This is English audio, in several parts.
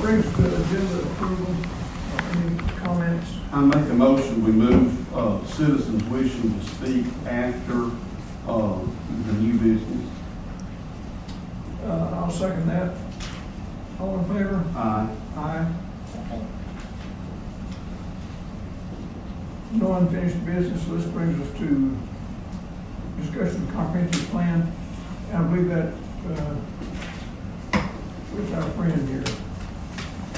brings us to agenda approval. Any comments? I make a motion, we move citizens wishing to speak after the new business. I'll second that. All in favor? Aye. Aye. No unfinished business, so this brings us to discussion of comprehensive plan. I believe that, with our friend here.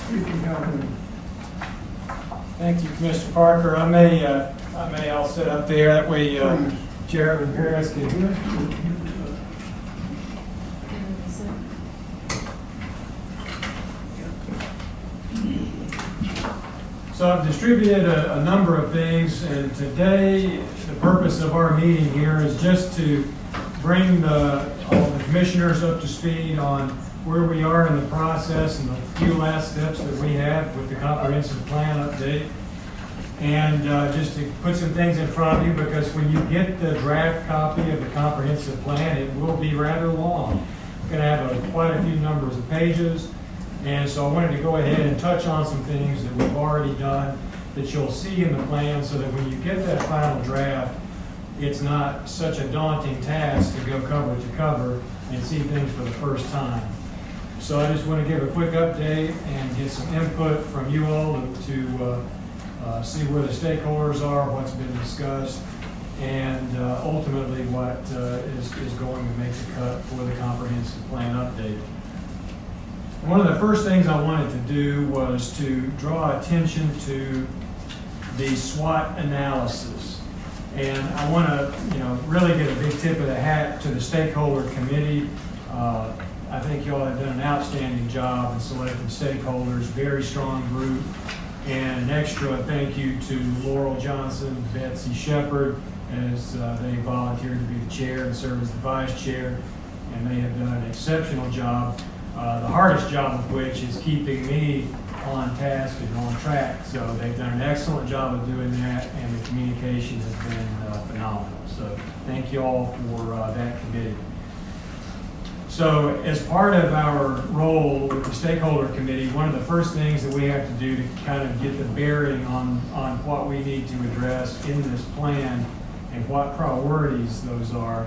If you got him. Thank you, Mr. Parker. I may all sit up there. That way, Chairman Paris can hear us. So I've distributed a number of things, and today the purpose of our meeting here is just to bring all the commissioners up to speed on where we are in the process and the few last steps that we have with the comprehensive plan update. And just to put some things in front of you, because when you get the draft copy of the comprehensive plan, it will be rather long. It's going to have quite a few numbers of pages. And so I wanted to go ahead and touch on some things that we've already done that you'll see in the plan, so that when you get that final draft, it's not such a daunting task to go cover to cover and see things for the first time. So I just want to give a quick update and get some input from you all to see where the stakeholders are, what's been discussed, and ultimately what is going to make the cut for the comprehensive plan update. One of the first things I wanted to do was to draw attention to the SWOT analysis. And I want to, really get a big tip of the hat to the stakeholder committee. I think y'all have done an outstanding job in selecting stakeholders, very strong group. And an extra thank you to Laurel Johnson, Betsy Shepard, as they volunteered to be the chair and serve as the vice chair. And they have done an exceptional job. The hardest job of which is keeping me on task and on track. So they've done an excellent job of doing that, and the communication has been phenomenal. So thank you all for that committee. So as part of our role with the stakeholder committee, one of the first things that we have to do to kind of get the bearing on what we need to address in this plan and what priorities those are,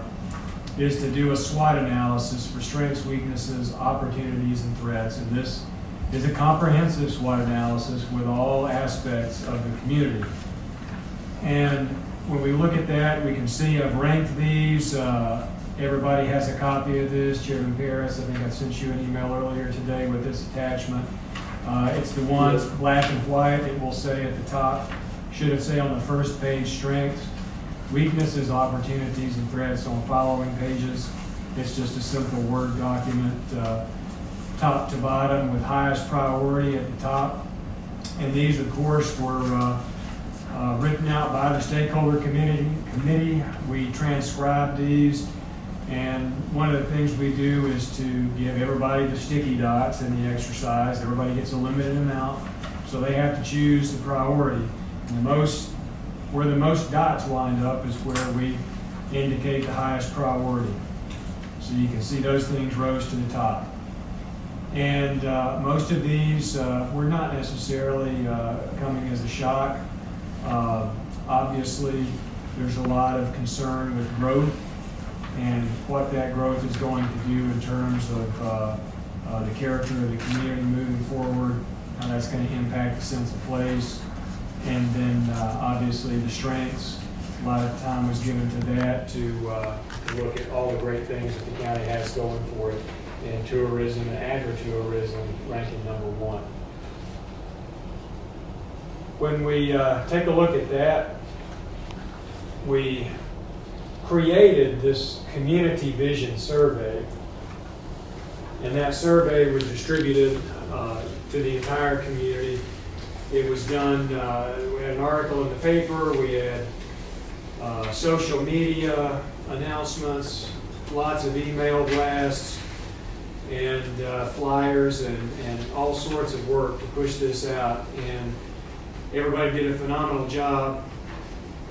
is to do a SWOT analysis for strengths, weaknesses, opportunities, and threats. And this is a comprehensive SWOT analysis with all aspects of the community. And when we look at that, we can see I've ranked these. Everybody has a copy of this. Chairman Paris, I think I sent you an email earlier today with this attachment. It's the ones black and white. It will say at the top, should it say on the first page, strengths, weaknesses, opportunities, and threats on following pages. It's just a simple Word document, top to bottom, with highest priority at the top. And these, of course, were written out by the stakeholder committee. We transcribe these, and one of the things we do is to give everybody the sticky dots in the exercise. Everybody gets a limited amount, so they have to choose the priority. And where the most dots lined up is where we indicate the highest priority. So you can see those things rose to the top. And most of these were not necessarily coming as a shock. Obviously, there's a lot of concern with growth and what that growth is going to do in terms of the character of the community moving forward, how that's going to impact the sense of place. And then obviously the strengths, a lot of time was given to that to look at all the great things that the county has going for it in tourism and agritourism, ranking number 1. When we take a look at that, we created this community vision survey, and that survey was distributed to the entire community. It was done, we had an article in the paper, we had social media announcements, lots of email blasts, and flyers, and all sorts of work to push this out. And everybody did a phenomenal job,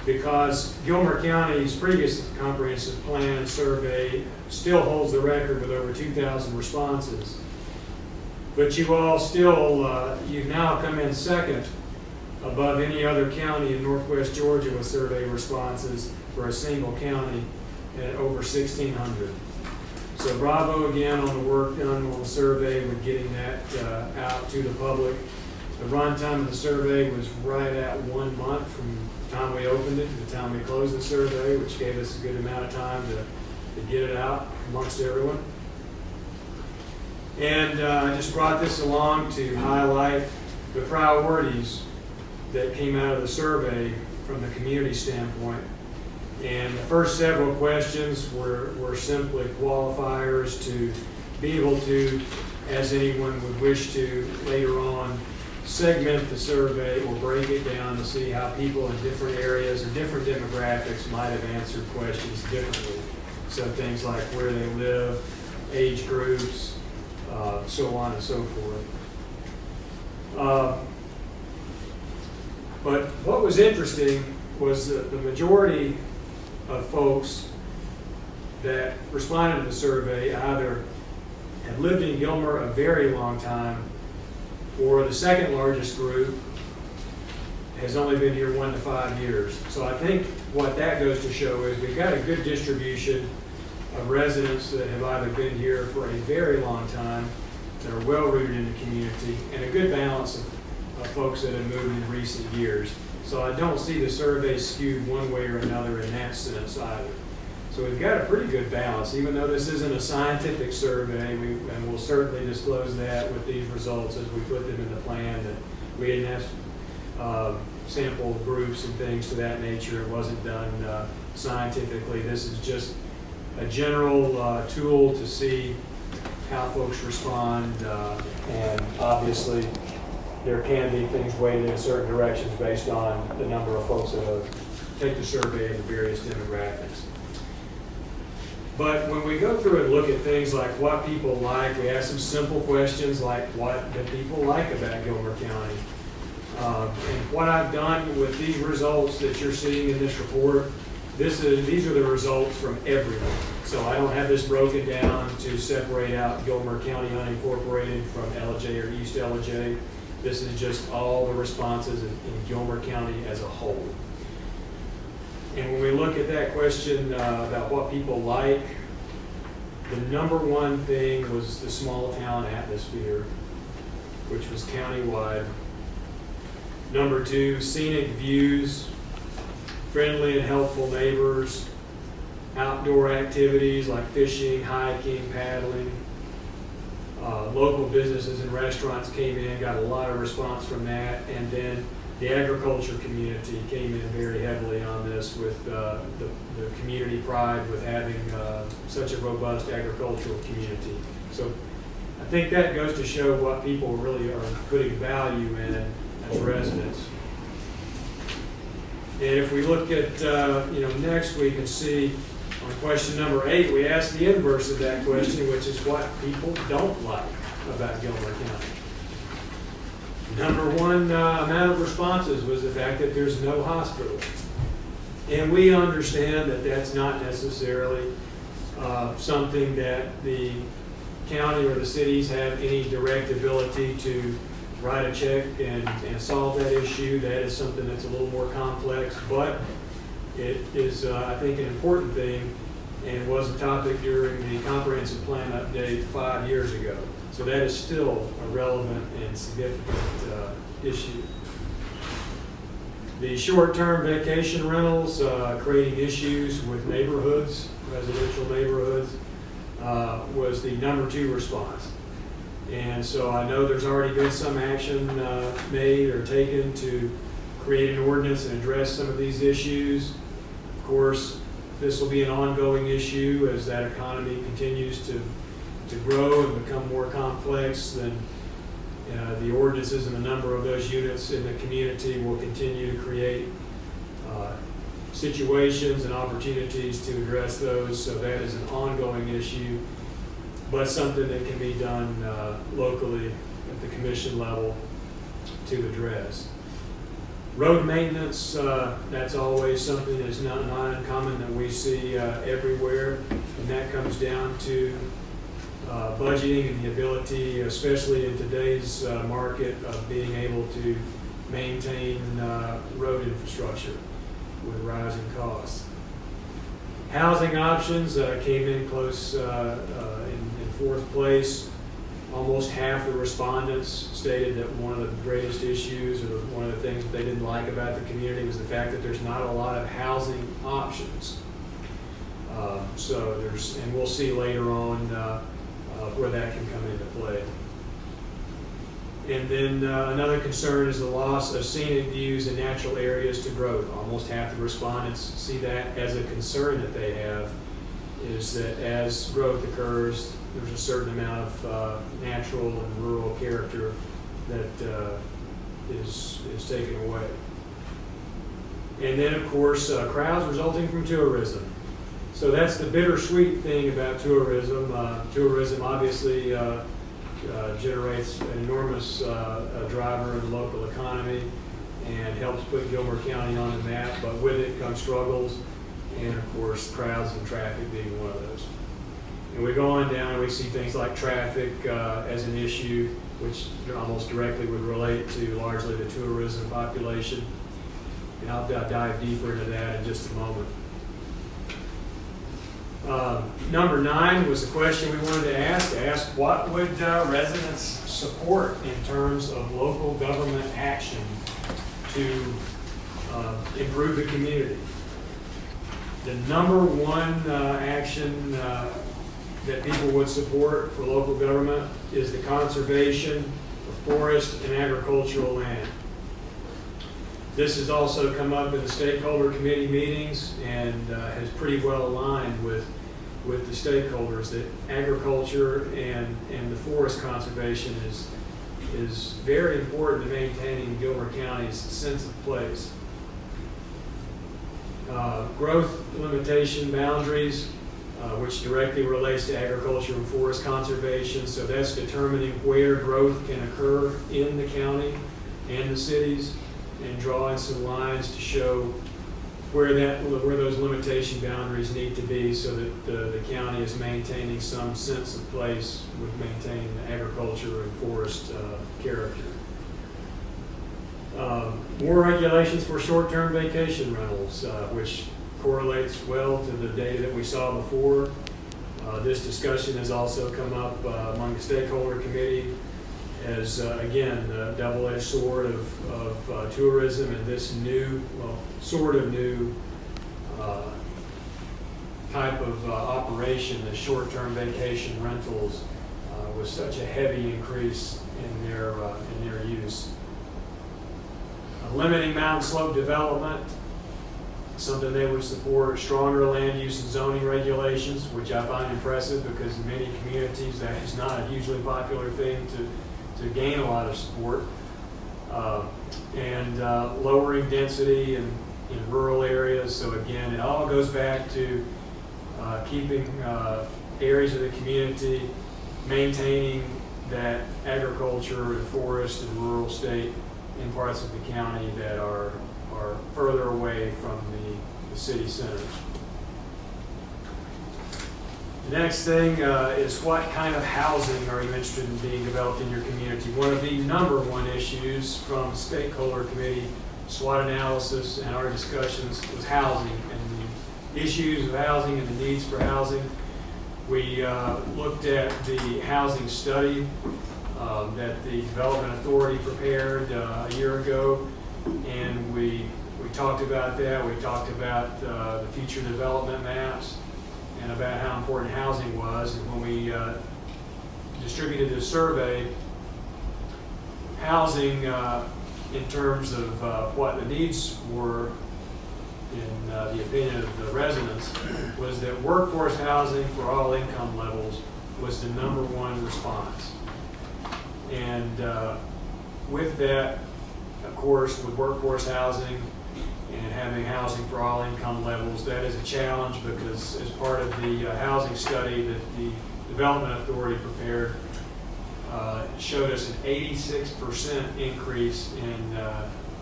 because Gilmer County's previous comprehensive plan survey still holds the record with over 2,000 responses. But you all still, you've now come in second above any other county in northwest Georgia with survey responses for a single county at over 1,600. So bravo again on the work done on the survey with getting that out to the public. The run time of the survey was right at 1 month from the time we opened it to the time we closed the survey, which gave us a good amount of time to get it out amongst everyone. And I just brought this along to highlight the priorities that came out of the survey from the community standpoint. And the first several questions were simply qualifiers to be able to, as anyone would wish to later on, segment the survey or break it down to see how people in different areas or different demographics might have answered questions differently. So things like where they live, age groups, so on and so forth. But what was interesting was that the majority of folks that responded to the survey either had lived in Gilmer a very long time, or the second largest group has only been here 1 to 5 years. So I think what that goes to show is we've got a good distribution of residents that have either been here for a very long time, that are well rooted in the community, and a good balance of folks that have moved in recent years. So I don't see the survey skewed one way or another in that sense either. So we've got a pretty good balance, even though this isn't a scientific survey, and we'll certainly disclose that with these results as we put them in the plan, that we didn't have sample groups and things to that nature. It wasn't done scientifically. This is just a general tool to see how folks respond, and obviously there can be things weighted in certain directions based on the number of folks that have taken the survey in the various demographics. But when we go through and look at things like what people like, we ask some simple questions like, what do people like about Gilmer County? And what I've done with these results that you're seeing in this report, these are the results from everyone. So I don't have this broken down to separate out Gilmer County unincorporated from Ellijay or East Ellijay. This is just all the responses in Gilmer County as a whole. And when we look at that question about what people like, the number one thing was the small town atmosphere, which was countywide. Number two, scenic views, friendly and helpful neighbors, outdoor activities like fishing, hiking, paddling. Local businesses and restaurants came in, got a lot of response from that, and then the agriculture community came in very heavily on this with the community pride with having such a robust agricultural community. So I think that goes to show what people really are putting value in as residents. And if we look at next we can see on question number 8, we asked the inverse of that question, which is what people don't like about Gilmer County. Number one amount of responses was the fact that there's no hospital. And we understand that that's not necessarily something that the county or the cities have any direct ability to write a check and solve that issue. That is something that's a little more complex, but it is, I think, an important thing, and was a topic during the comprehensive plan update 5 years ago. So that is still a relevant and significant issue. The short-term vacation rentals, creating issues with neighborhoods, residential neighborhoods, was the number 2 response. And so I know there's already been some action made or taken to create an ordinance and address some of these issues. Of course, this will be an ongoing issue as that economy continues to grow and become more complex. Then the ordinances and the number of those units in the community will continue to create situations and opportunities to address those. So that is an ongoing issue, but something that can be done locally at the commission level to address. Road maintenance, that's always something that's not uncommon that we see everywhere, and that comes down to budgeting and the ability, especially in today's market, of being able to maintain road infrastructure with rising costs. Housing options came in close in fourth place. Almost half the respondents stated that one of the greatest issues or one of the things that they didn't like about the community was the fact that there's not a lot of housing options. And we'll see later on where that can come into play. And then another concern is the loss of scenic views and natural areas to growth. Almost half the respondents see that as a concern that they have, is that as growth occurs, there's a certain amount of natural and rural character that is taken away. And then, of course, crowds resulting from tourism. So that's the bittersweet thing about tourism. Tourism obviously generates an enormous driver in the local economy and helps put Gilmer County on the map, but with it come struggles, and of course crowds and traffic being one of those. And we go on down and we see things like traffic as an issue, which almost directly would relate to largely the tourism population. And I'll dive deeper into that in just a moment. Number 9 was the question we wanted to ask what would residents support in terms of local government action to improve the community. The number one action that people would support for local government is the conservation of forest and agricultural land. This has also come up in the stakeholder committee meetings and has pretty well aligned with the stakeholders that agriculture and the forest conservation is very important to maintaining Gilmer County's sense of place. Growth limitation boundaries, which directly relates to agriculture and forest conservation. So that's determining where growth can occur in the county and the cities, and drawing some lines to show where those limitation boundaries need to be so that the county is maintaining some sense of place with maintaining the agriculture and forest character. More regulations for short-term vacation rentals, which correlates well to the data that we saw before. This discussion has also come up among the stakeholder committee as, again, the double-edged sword of tourism and this new, sort of new type of operation, the short-term vacation rentals, with such a heavy increase in their use. Limiting mountain slope development, something they would support. Stronger land use and zoning regulations, which I find impressive because in many communities that is not a hugely popular thing to gain a lot of support. And lowering density in rural areas. So again, it all goes back to keeping areas of the community, maintaining that agriculture and forest and rural state in parts of the county that are further away from the city centers. The next thing is what kind of housing are you interested in being developed in your community? One of the number one issues from the stakeholder committee SWOT analysis and our discussions was housing and the issues of housing and the needs for housing. We looked at the housing study that the Development Authority prepared a year ago, and we talked about that. We talked about the future development maps and about how important housing was. And when we distributed this survey, housing in terms of what the needs were, in the opinion of the residents, was that workforce housing for all income levels was the number one response. And with that, of course, with workforce housing and having housing for all income levels, that is a challenge because as part of the housing study that the Development Authority prepared, showed us an 86% increase in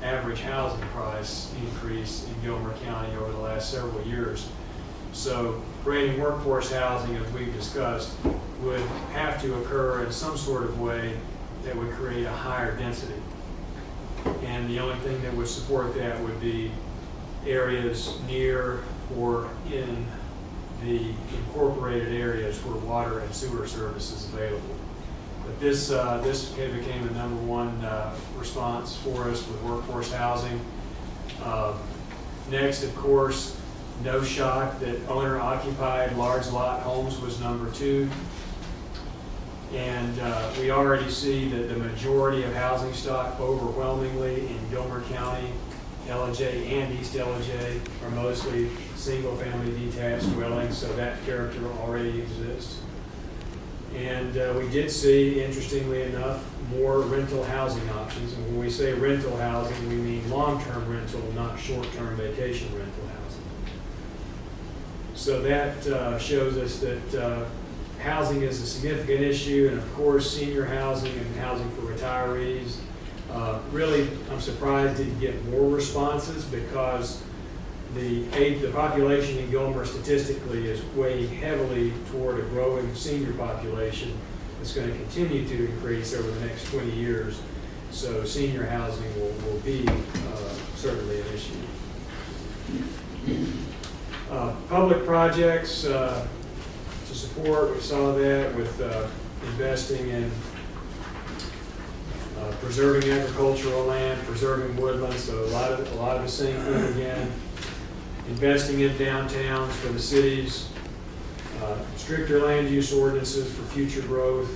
average housing price increase in Gilmer County over the last several years. So creating workforce housing, as we've discussed, would have to occur in some sort of way that would create a higher density. And the only thing that would support that would be areas near or in the incorporated areas where water and sewer service is available. But this became the number one response for us with workforce housing. Next, of course, no shock that owner-occupied large lot homes was number two. And we already see that the majority of housing stock overwhelmingly in Gilmer County, Ellijay and East Ellijay are mostly single-family detached dwellings, so that character already exists. And we did see, interestingly enough, more rental housing options. And when we say rental housing, we mean long-term rental, not short-term vacation rental housing. So that shows us that housing is a significant issue, and of course, senior housing and housing for retirees. Really, I'm surprised didn't get more responses because the population in Gilmer statistically is weighing heavily toward a growing senior population that's going to continue to increase over the next 20 years. So senior housing will be certainly an issue. Public projects to support, we saw that with investing in preserving agricultural land, preserving woodlands, so a lot of the same thing again. Investing in downtowns for the cities, stricter land use ordinances for future growth.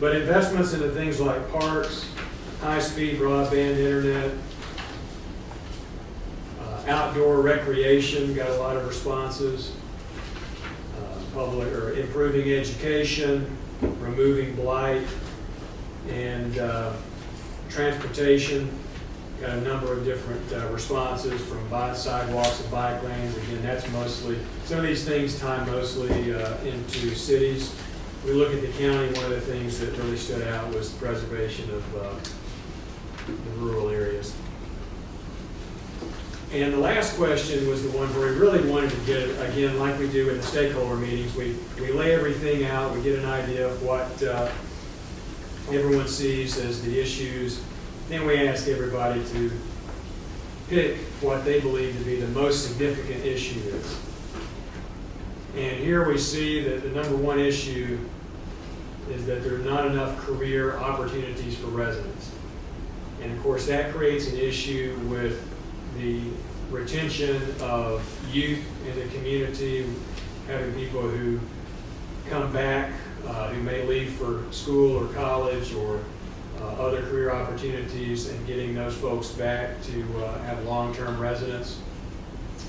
But investments into things like parks, high-speed broadband internet, outdoor recreation got a lot of responses. Public or improving education, removing blight, and transportation. Got a number of different responses from sidewalks and bike lanes. Again, that's mostly, some of these things tie mostly into cities. We look at the county, one of the things that really stood out was the preservation of the rural areas. And the last question was the one where we really wanted to get, again, like we do in the stakeholder meetings, we lay everything out, we get an idea of what everyone sees as the issues. Then we ask everybody to pick what they believe to be the most significant issue is. And here we see that the number one issue is that there are not enough career opportunities for residents. And of course that creates an issue with the retention of youth in the community, having people who come back, who may leave for school or college or other career opportunities, and getting those folks back to have long-term residence.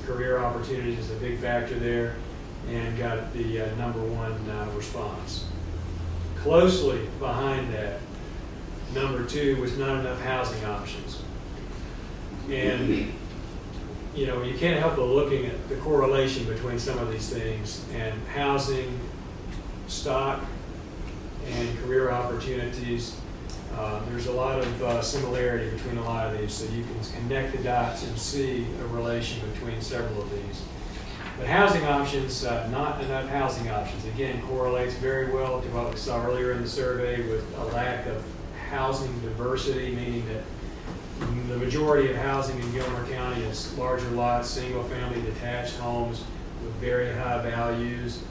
Career opportunities is a big factor there, and got the number one response. Closely behind that, number two was not enough housing options. And you know, you can't help but looking at the correlation between some of these things, and housing, stock, and career opportunities. There's a lot of similarity between a lot of these, so you can connect the dots and see a relation between several of these. But housing options, not enough housing options, again, correlates very well to what we saw earlier in the survey with a lack of housing diversity, meaning that the majority of housing in Gilmer County is larger lots, single-family detached homes with very high values.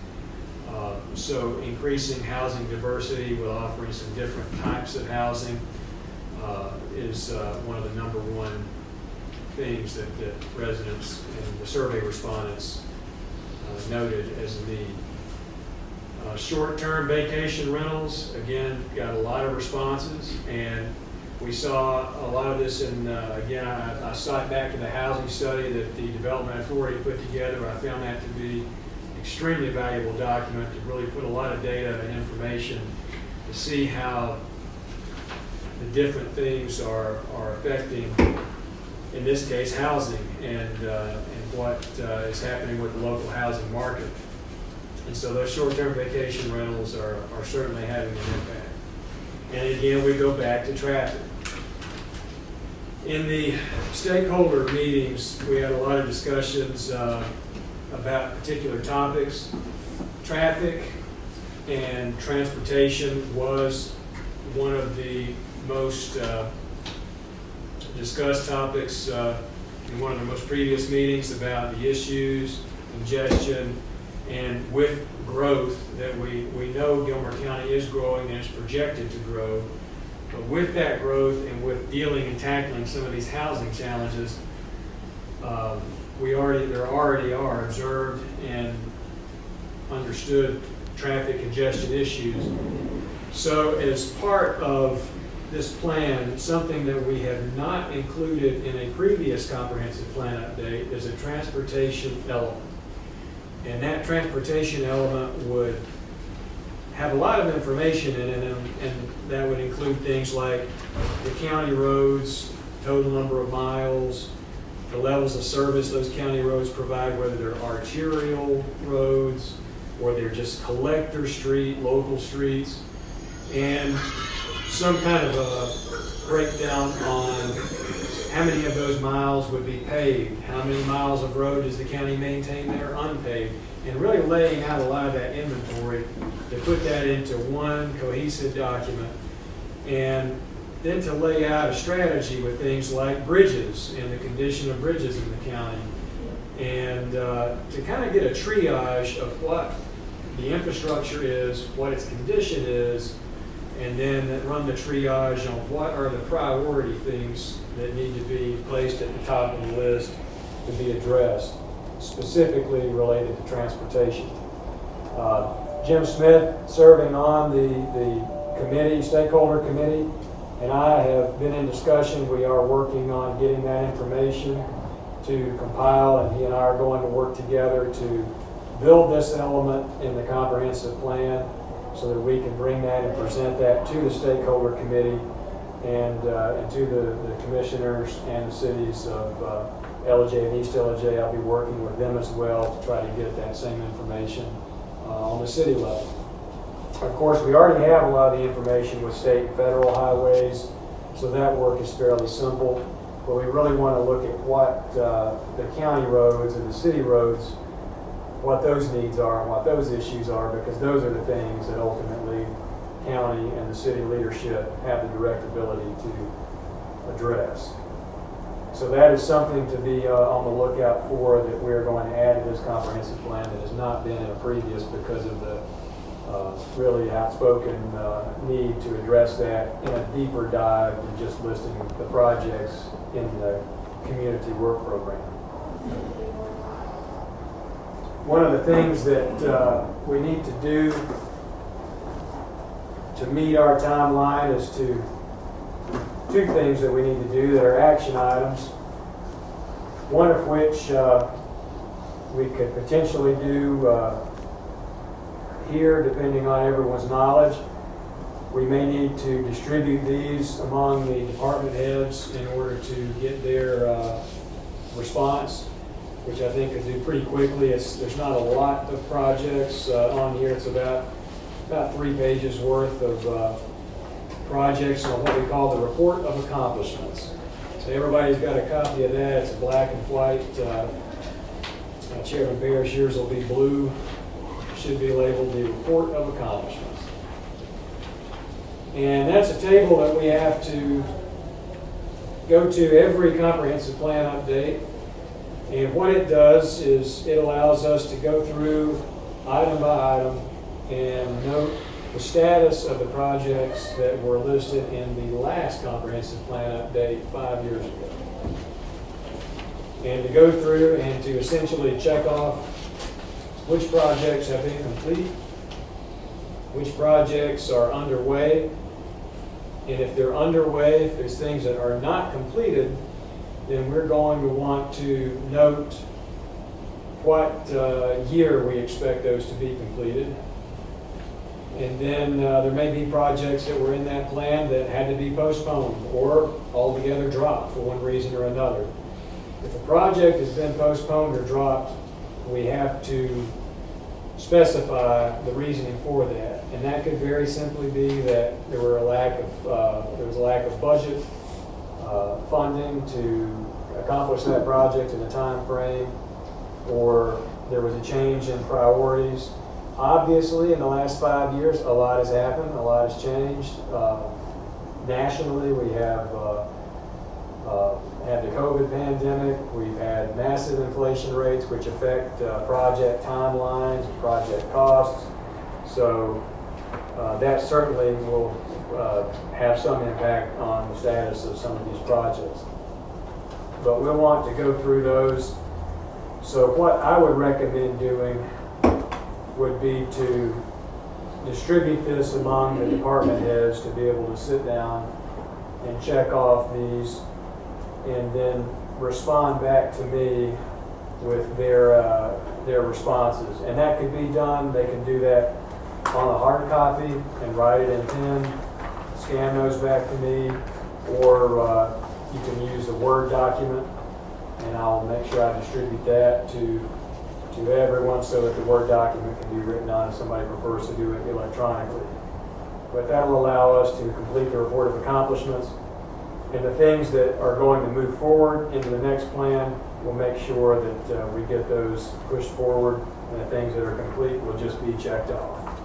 So increasing housing diversity with offering some different types of housing is one of the number one things that residents and the survey respondents noted as a need. Short-term vacation rentals, again, got a lot of responses, and we saw a lot of this in, again, I cite back to the housing study that the Development Authority put together. I found that to be extremely valuable document to really put a lot of data and information to see how the different things are affecting, in this case, housing and what is happening with the local housing market. And so those short-term vacation rentals are certainly having an impact. And again, we go back to traffic. In the stakeholder meetings, we had a lot of discussions about particular topics. Traffic and transportation was one of the most discussed topics in one of the most previous meetings about the issues, congestion, and with growth that we know Gilmer County is growing and is projected to grow. But with that growth and with dealing and tackling some of these housing challenges, there already are observed and understood traffic congestion issues. So as part of this plan, something that we have not included in a previous comprehensive plan update is a transportation element. And that transportation element would have a lot of information in it, and that would include things like the county roads, total number of miles, the levels of service those county roads provide, whether they're arterial roads or they're just collector street, local streets, and some kind of a breakdown on how many of those miles would be paved, how many miles of road does the county maintain that are unpaved, and really laying out a lot of that inventory to put that into one cohesive document, and then to lay out a strategy with things like bridges and the condition of bridges in the county, and to kind of get a triage of what the infrastructure is, what its condition is, and then run the triage on what are the priority things that need to be placed at the top of the list to be addressed, specifically related to transportation. Jim Smith, serving on the committee, stakeholder committee, and I have been in discussion. We are working on getting that information to compile, and he and I are going to work together to build this element in the comprehensive plan so that we can bring that and present that to the stakeholder committee and to the commissioners and the cities of Ellijay and East Ellijay. I'll be working with them as well to try to get that same information on the city level. Of course, we already have a lot of the information with state and federal highways, so that work is fairly simple. But we really want to look at what the county roads and the city roads, what those needs are and what those issues are, because those are the things that ultimately county and the city leadership have the direct ability to address. So that is something to be on the lookout for, that we're going to add to this comprehensive plan that has not been in a previous because of the really outspoken need to address that in a deeper dive than just listing the projects in the community work program. One of the things that we need to do to meet our timeline is two things that we need to do that are action items, one of which we could potentially do here, depending on everyone's knowledge. We may need to distribute these among the department heads in order to get their response, which I think could do pretty quickly. There's not a lot of projects on here. It's about 3 pages worth of projects on what we call the report of accomplishments. So everybody's got a copy of that. It's black and white. Chairman Bear's, yours will be blue. Should be labeled the report of accomplishments. And that's a table that we have to go to every comprehensive plan update. And what it does is it allows us to go through item by item and note the status of the projects that were listed in the last comprehensive plan update 5 years ago. And to go through and to essentially check off which projects have been complete, which projects are underway, and if they're underway, if there's things that are not completed, then we're going to want to note what year we expect those to be completed. And then there may be projects that were in that plan that had to be postponed or altogether dropped for one reason or another. If a project has been postponed or dropped, we have to specify the reasoning for that. And that could very simply be that there was a lack of budget funding to accomplish that project in a time frame, or there was a change in priorities. Obviously, in the last 5 years, a lot has happened, a lot has changed. Nationally, we have had the COVID pandemic, we've had massive inflation rates which affect project timelines and project costs. So that certainly will have some impact on the status of some of these projects. But we'll want to go through those. So what I would recommend doing would be to distribute this among the department heads to be able to sit down and check off these and then respond back to me with their responses. And that could be done, they can do that on a hard copy and write it in pen, scan those back to me, or you can use a Word document, and I'll make sure I distribute that to everyone so that the Word document can be written on if somebody prefers to do it electronically. But that will allow us to complete the report of accomplishments, and the things that are going to move forward into the next plan, we'll make sure that we get those pushed forward, and the things that are complete will just be checked off.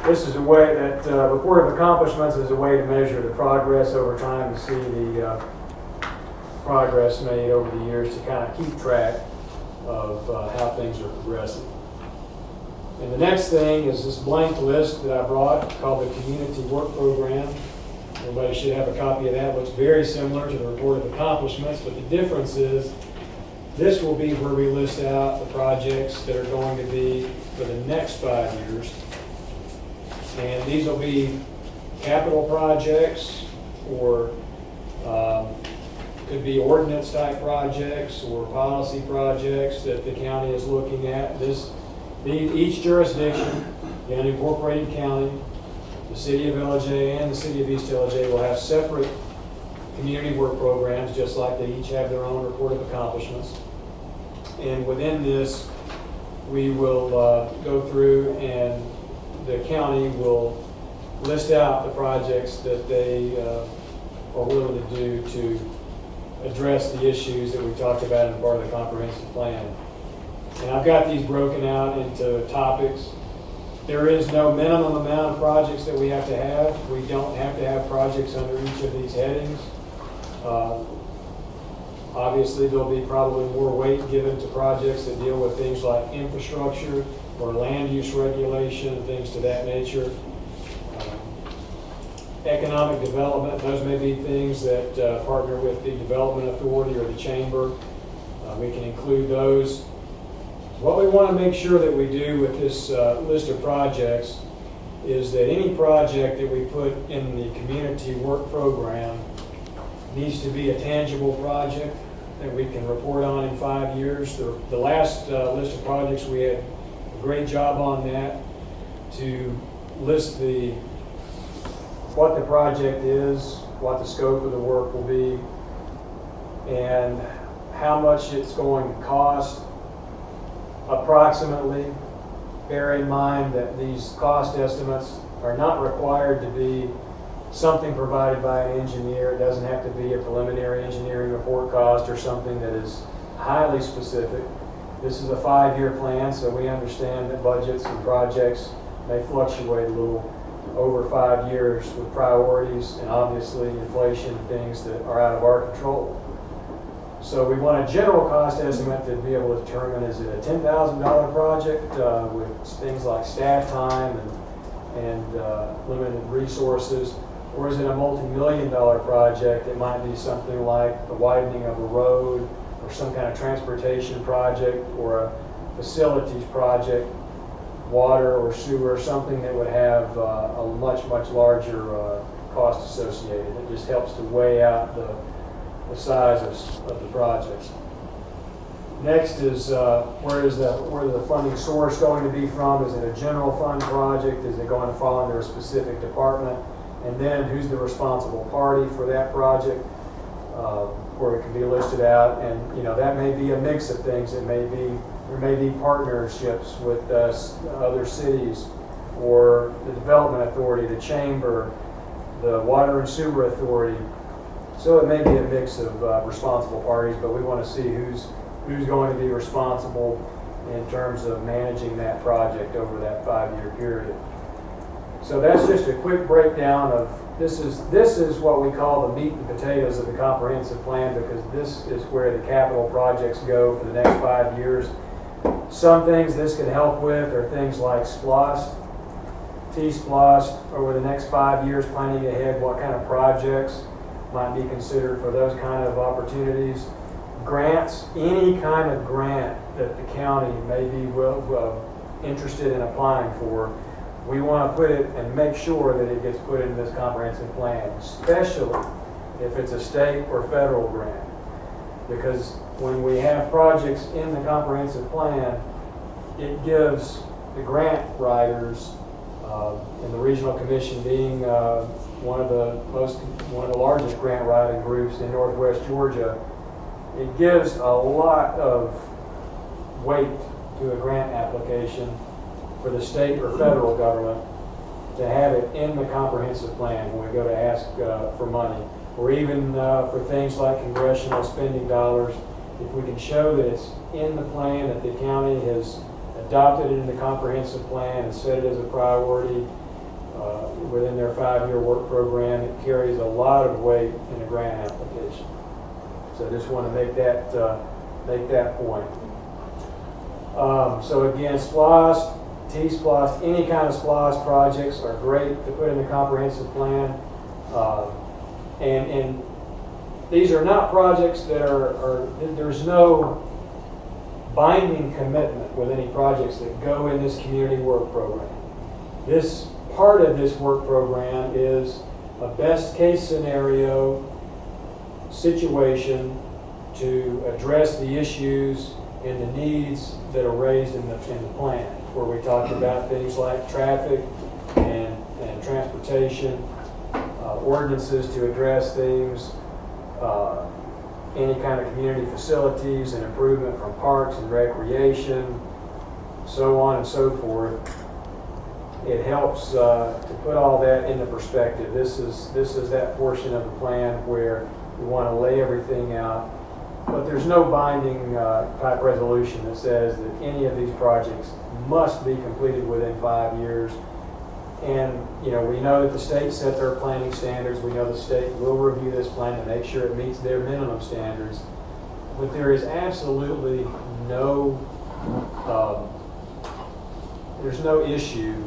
This is a way that report of accomplishments is a way to measure the progress over time, to see the progress made over the years, to kind of keep track of how things are progressing. And the next thing is this blank list that I brought called the Community Work Program. Everybody should have a copy of that. It looks very similar to the report of accomplishments, but the difference is this will be where we list out the projects that are going to be for the next 5 years. And these will be capital projects, or could be ordinance type projects or policy projects that the county is looking at. Each jurisdiction, the unincorporated county, the city of Ellijay and the city of East Ellijay will have separate community work programs, just like they each have their own report of accomplishments. And within this, we will go through, and the county will list out the projects that they are willing to do to address the issues that we talked about in part of the comprehensive plan. And I've got these broken out into topics. There is no minimum amount of projects that we have to have. We don't have to have projects under each of these headings. Obviously, there'll be probably more weight given to projects that deal with things like infrastructure or land use regulation, things to that nature. Economic development, those may be things that partner with the Development Authority or the Chamber. We can include those. What we want to make sure that we do with this list of projects is that any project that we put in the community work program needs to be a tangible project that we can report on in 5 years. The last list of projects, we had a great job on that to list what the project is, what the scope of the work will be, and how much it's going to cost approximately. Bear in mind that these cost estimates are not required to be something provided by an engineer. It doesn't have to be a preliminary engineering report cost or something that is highly specific. This is a 5-year plan, so we understand that budgets and projects may fluctuate a little over 5 years with priorities and obviously inflation and things that are out of our control. So we want a general cost estimate to be able to determine, is it a $10,000 project with things like staff time and limited resources, or is it a multi-million-dollar project? It might be something like the widening of a road or some kind of transportation project or a facilities project, water or sewer, something that would have a much, much larger cost associated. It just helps to weigh out the size of the projects. Next is where is the funding source going to be from? Is it a general fund project? Is it going to fall under a specific department? And then who's the responsible party for that project? Where it can be listed out, and that may be a mix of things. There may be partnerships with other cities, or the Development Authority, the Chamber, the Water and Sewer Authority. So it may be a mix of responsible parties, but we want to see who's who's going to be responsible in terms of managing that project over that 5-year period. So that's just a quick breakdown of, this is what we call the meat and potatoes of the comprehensive plan, because this is where the capital projects go for the next 5 years. Some things this could help with are things like SPLOST, T-SPLOST, over the next 5 years, planning ahead what kind of projects might be considered for those kind of opportunities. Grants, any kind of grant that the county may be interested in applying for, we want to put it and make sure that it gets put into this comprehensive plan, especially if it's a state or federal grant. Because when we have projects in the comprehensive plan, it gives the grant writers, and the regional commission being one of the largest grant writing groups in Northwest Georgia, it gives a lot of weight to a grant application for the state or federal government to have it in the comprehensive plan when we go to ask for money, or even for things like congressional spending dollars. If we can show that it's in the plan, that the county has adopted it in the comprehensive plan and set it as a priority within their 5-year work program, it carries a lot of weight in a grant application. So I just want to make that point. So again, SPLOST, T-SPLOST, any kind of SPLOST projects are great to put in the comprehensive plan. And these are not projects that there's no binding commitment with any projects that go in this community work program. This part of this work program is a best case scenario situation to address the issues and the needs that are raised in the plan, where we talked about things like traffic and transportation, ordinances to address things, any kind of community facilities and improvement from parks and recreation, so on and so forth. It helps to put all that into perspective. This is that portion of the plan where we want to lay everything out, but there's no binding type resolution that says that any of these projects must be completed within 5 years. And we know that the state sets their planning standards. We know the state will review this plan to make sure it meets their minimum standards. But there is absolutely no issue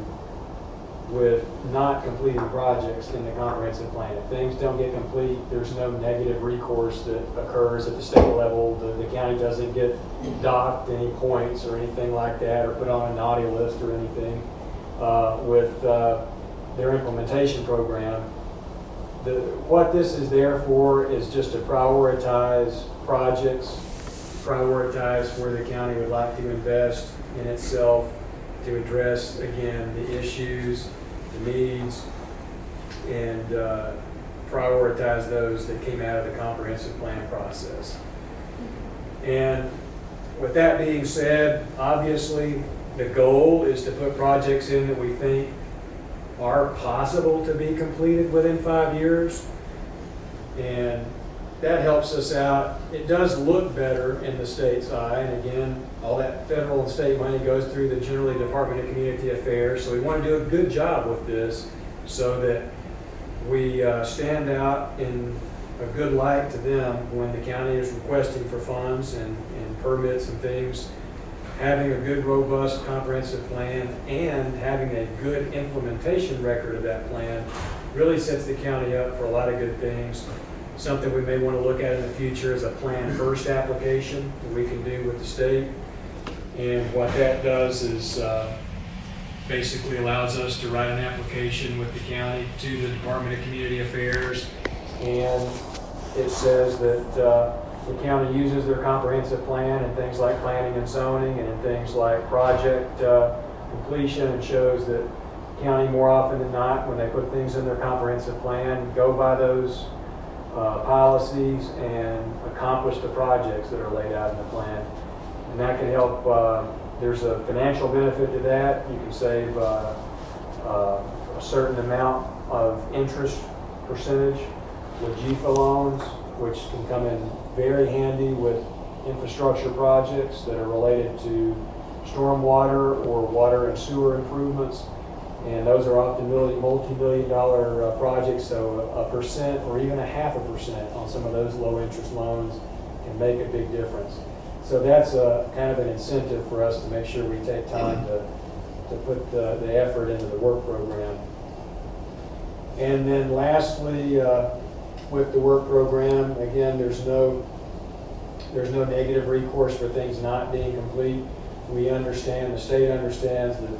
with not completing projects in the comprehensive plan. If things don't get complete, there's no negative recourse that occurs at the state level. The county doesn't get docked any points or anything like that, or put on a naughty list or anything with their implementation program. What this is there for is just to prioritize projects, prioritize where the county would like to invest in itself, to address, again, the issues, the needs, and prioritize those that came out of the comprehensive plan process. And with that being said, obviously the goal is to put projects in that we think are possible to be completed within 5 years. And that helps us out. It does look better in the state's eye. And again, all that federal and state money goes through the generally Department of Community Affairs. So we want to do a good job with this so that we stand out in a good light to them when the county is requesting for funds and permits and things. Having a good, robust, comprehensive plan and having a good implementation record of that plan really sets the county up for a lot of good things. Something we may want to look at in the future is a plan first application that we can do with the state. And what that does is basically allows us to write an application with the county to the Department of Community Affairs. And it says that the county uses their comprehensive plan in things like planning and zoning and in things like project completion, and shows that the county more often than not, when they put things in their comprehensive plan, go by those policies and accomplish the projects that are laid out in the plan. And that can help. There's a financial benefit to that. You can save a certain amount of interest percentage with GFA loans, which can come in very handy with infrastructure projects that are related to stormwater or water and sewer improvements. And those are often multi-million-dollar projects, so a percent or even a 0.5% on some of those low-interest loans can make a big difference. So that's kind of an incentive for us to make sure we take time to put the effort into the work program. And then lastly, with the work program, again, there's no negative recourse for things not being complete. We understand, the state understands that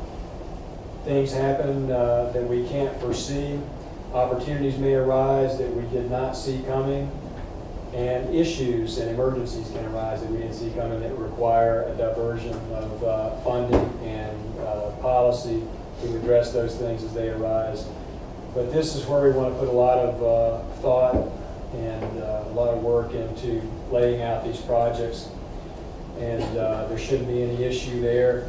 things happen that we can't foresee. Opportunities may arise that we did not see coming, and issues and emergencies can arise that we didn't see coming that require a diversion of funding and policy to address those things as they arise. But this is where we want to put a lot of thought and a lot of work into laying out these projects, and there shouldn't be any issue there.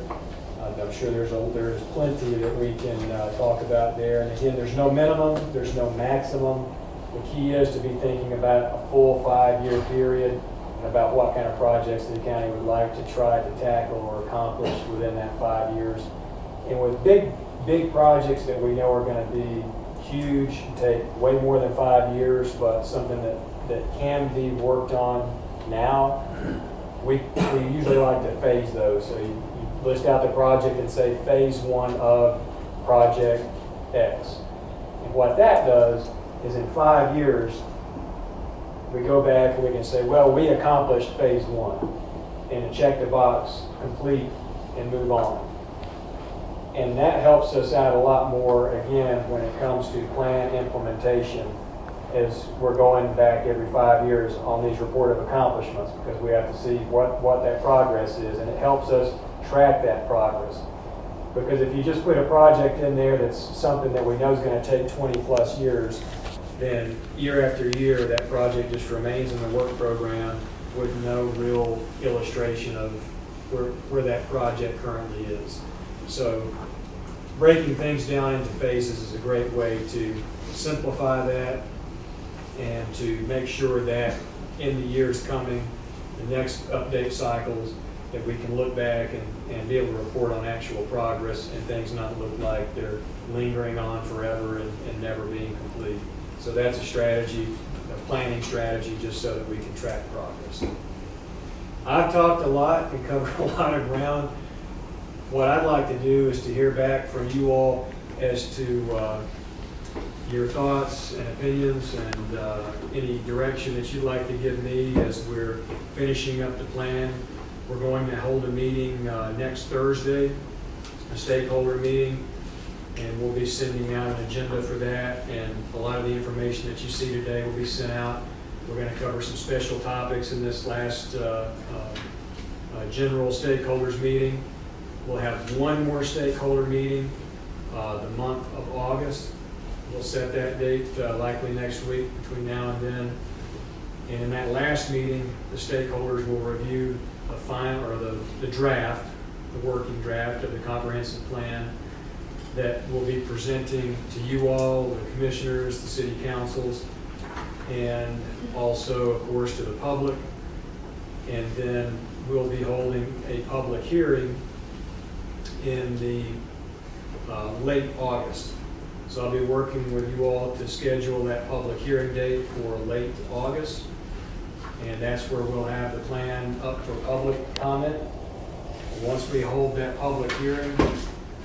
I'm sure there's plenty that we can talk about there. And again, there's no minimum, there's no maximum. The key is to be thinking about a full 5-year period and about what kind of projects the county would like to try to tackle or accomplish within that 5 years. And with big projects that we know are going to be huge, take way more than 5 years, but something that can be worked on now, we usually like to phase those. So you list out the project and say phase 1 of project X. And what that does is in 5 years, we go back and we can say, well, we accomplished phase 1, and check the box, complete, and move on. And that helps us out a lot more, again, when it comes to plan implementation, as we're going back every 5 years on these report of accomplishments, because we have to see what that progress is, and it helps us track that progress. Because if you just put a project in there that's something that we know is going to take 20 plus years, then year after year that project just remains in the work program with no real illustration of where that project currently is. So breaking things down into phases is a great way to simplify that and to make sure that in the years coming, the next update cycles, that we can look back and be able to report on actual progress and things not look like they're lingering on forever and never being complete. So that's a strategy, a planning strategy, just so that we can track progress. I've talked a lot and covered a lot of ground. What I'd like to do is to hear back from you all as to your thoughts and opinions and any direction that you'd like to give me as we're finishing up the plan. We're going to hold a meeting next Thursday, a stakeholder meeting, and we'll be sending out an agenda for that, and a lot of the information that you see today will be sent out. We're going to cover some special topics in this last general stakeholders meeting. We'll have one more stakeholder meeting the month of August. We'll set that date likely next week between now and then. And in that last meeting, the stakeholders will review the final, or the draft, the working draft of the comprehensive plan that we'll be presenting to you all, the commissioners, the city councils, and also, of course, to the public. And then we'll be holding a public hearing in the late August. So I'll be working with you all to schedule that public hearing date for late August. And that's where we'll have the plan up for public comment. Once we hold that public hearing,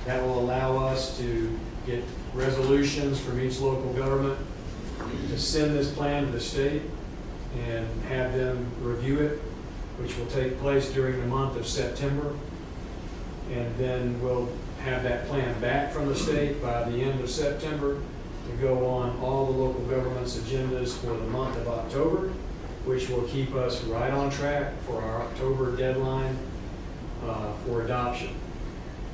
that will allow us to get resolutions from each local government to send this plan to the state and have them review it, which will take place during the month of September. And then we'll have that plan back from the state by the end of September to go on all the local government's agendas for the month of October, which will keep us right on track for our October deadline for adoption.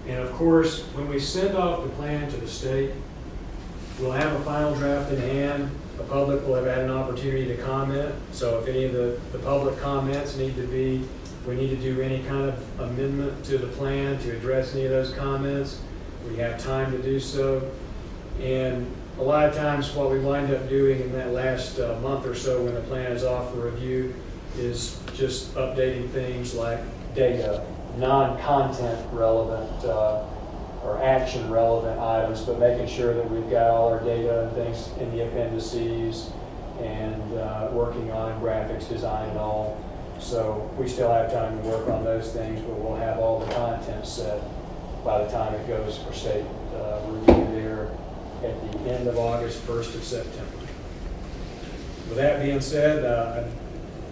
And of course, when we send off the plan to the state, we'll have a final draft in hand. The public will have had an opportunity to comment. So if any of the public comments need to be, if we need to do any kind of amendment to the plan to address any of those comments, we have time to do so. And a lot of times what we wind up doing in that last month or so when the plan is off for review is just updating things like data, non-content relevant or action relevant items, but making sure that we've got all our data and things in the appendices, and working on graphics design and all. So we still have time to work on those things, but we'll have all the content set by the time it goes for state review there at the end of August, 1st of September. With that being said, I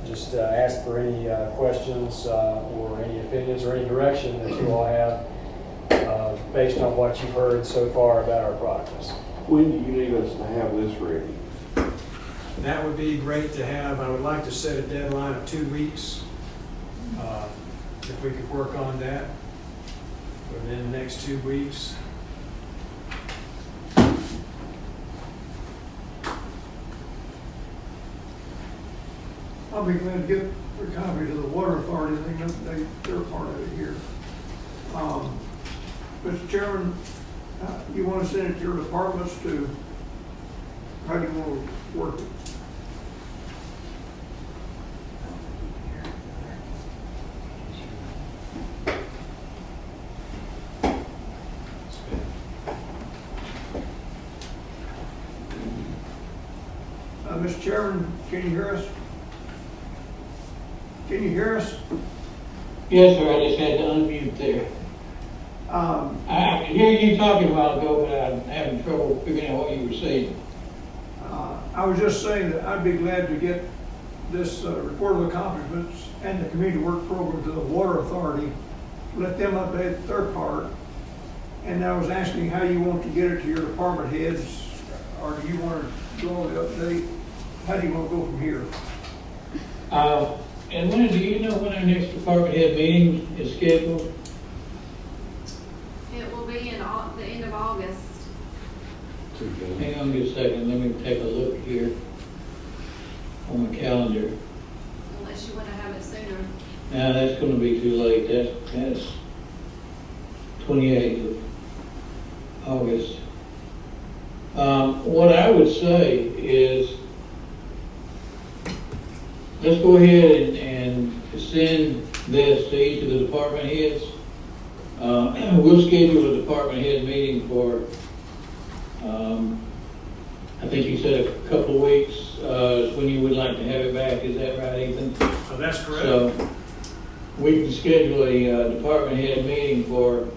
just ask for any questions or any opinions or any direction that you all have based on what you've heard so far about our progress. When do you need us to have this ready? That would be great to have. I would like to set a deadline of 2 weeks. If we could work on that within the next 2 weeks. I'll be glad to get a copy to the water authority, they can update their part of it here. Mr. Chairman, you want to send it to your departments to, how do you want to work it? Mr. Chairman, can you hear us? Can you hear us? Yes, sir, I just had to unmute there. I could hear you talking a while ago, but I'm having trouble figuring out what you were saying. I was just saying that I'd be glad to get this report of accomplishments and the community work program to the water authority, let them update their part. And I was asking how you want to get it to your department heads, or do you want to do all the update? How do you want to go from here? And when do you know when our next department head meeting is scheduled? It will be in the end of August. Hang on just a second, let me take a look here on my calendar. Unless you want to have it sooner. Now, that's gonna be too late, that's 28th of August. What I would say is, let's go ahead and send this to each of the department heads. We'll schedule a department head meeting for, I think you said a couple of weeks, is when you would like to have it back. Is that right, Ethan? Oh, that's correct. So we can schedule a department head meeting for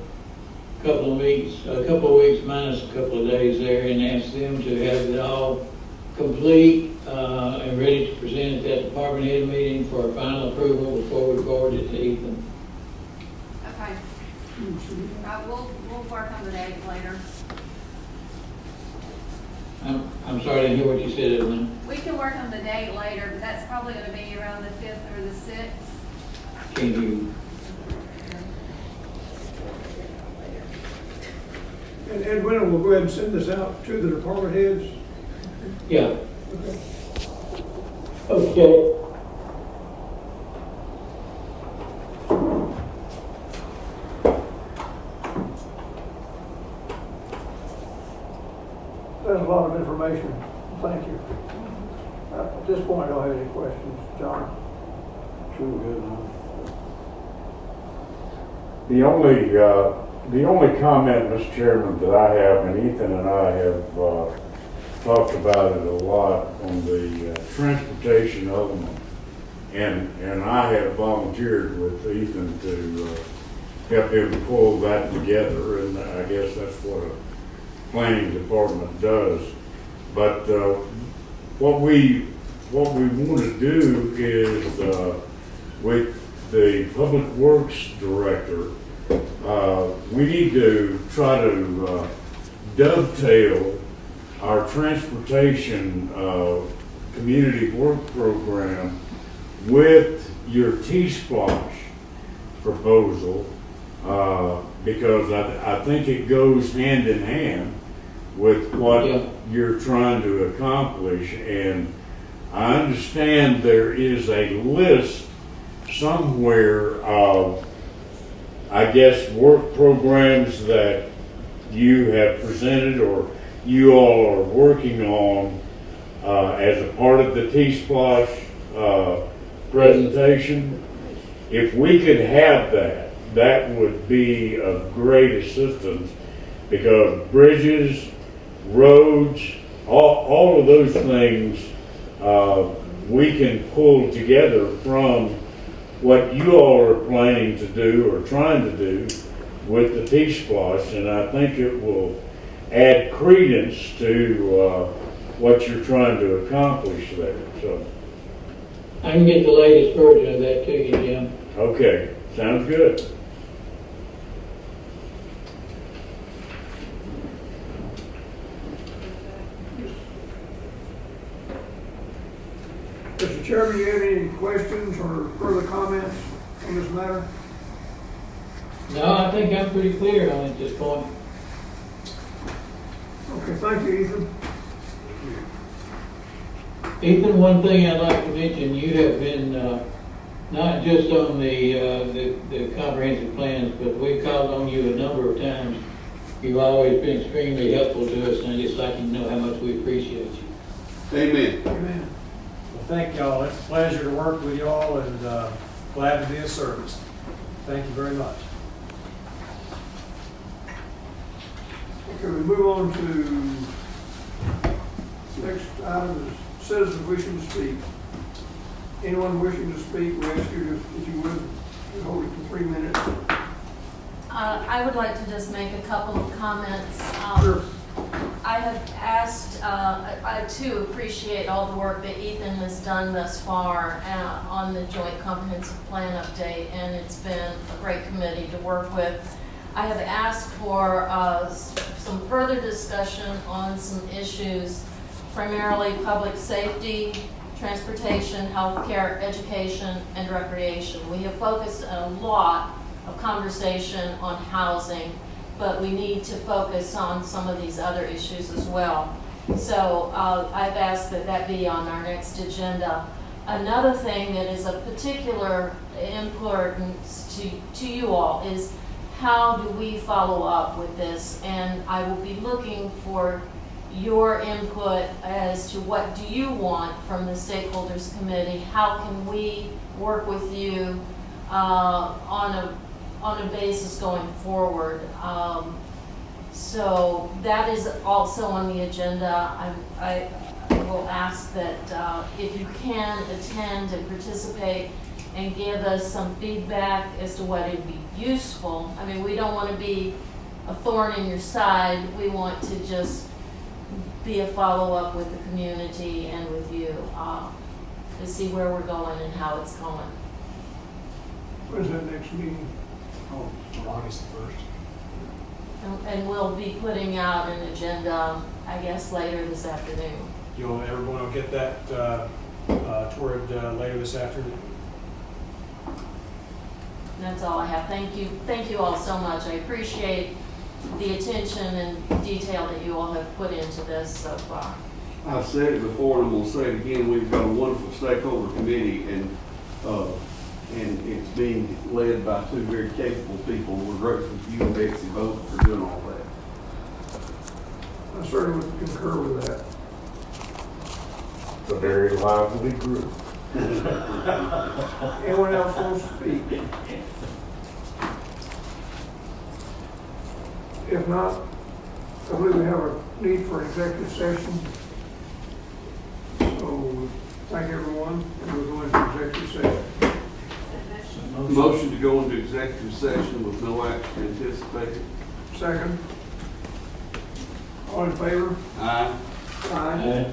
a couple of weeks minus a couple of days there, and ask them to have it all complete and ready to present at that department head meeting for final approval before we forward it to Ethan. Okay. We'll work on the date later. I'm sorry, I didn't hear what you said, Evelyn. We can work on the date later, but that's probably going to be around the 5th or the 6th. Can you? And Edwin will go ahead and send this out to the department heads. Yeah. Okay. Okay. That's a lot of information. Thank you. At this point, I don't have any questions. John? Sure, good. The only comment, Mr. Chairman, that I have, and Ethan and I have talked about it a lot on the transportation element, and I have volunteered with Ethan to help him pull that together, and I guess that's what a planning department does. But what we want to do is with the Public Works Director, we need to try to dovetail our transportation community work program with your T-Splosh proposal, because I think it goes hand in hand with what you're trying to accomplish. And I understand there is a list somewhere of, I guess, work programs that you have presented or you all are working on as a part of the T-Splosh presentation. If we could have that, that would be of great assistance, because bridges, roads, all of those things, we can pull together from what you all are planning to do or trying to do with the T-Splosh, and I think it will add credence to what you're trying to accomplish there. So, I can get the latest version of that to you, Jim. okay, sounds good. Mr. Chairman, do you have any questions or further comments on this matter? No, I think I'm pretty clear on it at this point. Okay, thank you, Ethan. Ethan, one thing I'd like to mention, you have been, not just on the comprehensive plans, but we've called on you a number of times. You've always been extremely helpful to us, and I'd just like you to know how much we appreciate you. Amen. Amen. Well, thank y'all. It's a pleasure to work with y'all, and glad to be of service. Thank you very much. Okay, we move on to next item is citizens wishing to speak. Anyone wishing to speak, we ask you if you would hold it for 3 minutes. I would like to just make a couple of comments. Sure. I have asked, I too appreciate all the work that Ethan has done thus far on the Joint Comprehensive Plan update, and it's been a great committee to work with. I have asked for some further discussion on some issues, primarily public safety, transportation, healthcare, education, and recreation. We have focused a lot of conversation on housing, but we need to focus on some of these other issues as well. So I've asked that that be on our next agenda. Another thing that is of particular importance to you all is how do we follow up with this? And I will be looking for your input as to what do you want from the stakeholders committee? How can we work with you on a basis going forward? So that is also on the agenda. I will ask that if you can attend and participate and give us some feedback as to what would be useful. I mean, we don't want to be a thorn in your side. We want to just be a follow-up with the community and with you to see where we're going and how it's going. When's that next meeting? Oh, August 1st. And we'll be putting out an agenda, I guess, later this afternoon. Everyone will get that toward later this afternoon. That's all I have. Thank you. Thank you all so much. I appreciate the attention and detail that you all have put into this so far. I've said it before and I'm gonna say it again, we've got a wonderful stakeholder committee and it's being led by two very capable people. We're grateful to you and Betsy both for doing all that. I certainly would concur with that. It's a very lively group. Anyone else wants to speak? If not, I believe we have a need for an executive session. So, thank everyone, and we'll go into executive session. Motion to go into executive session with no action anticipated. Second. All in favor? Aye. Aye.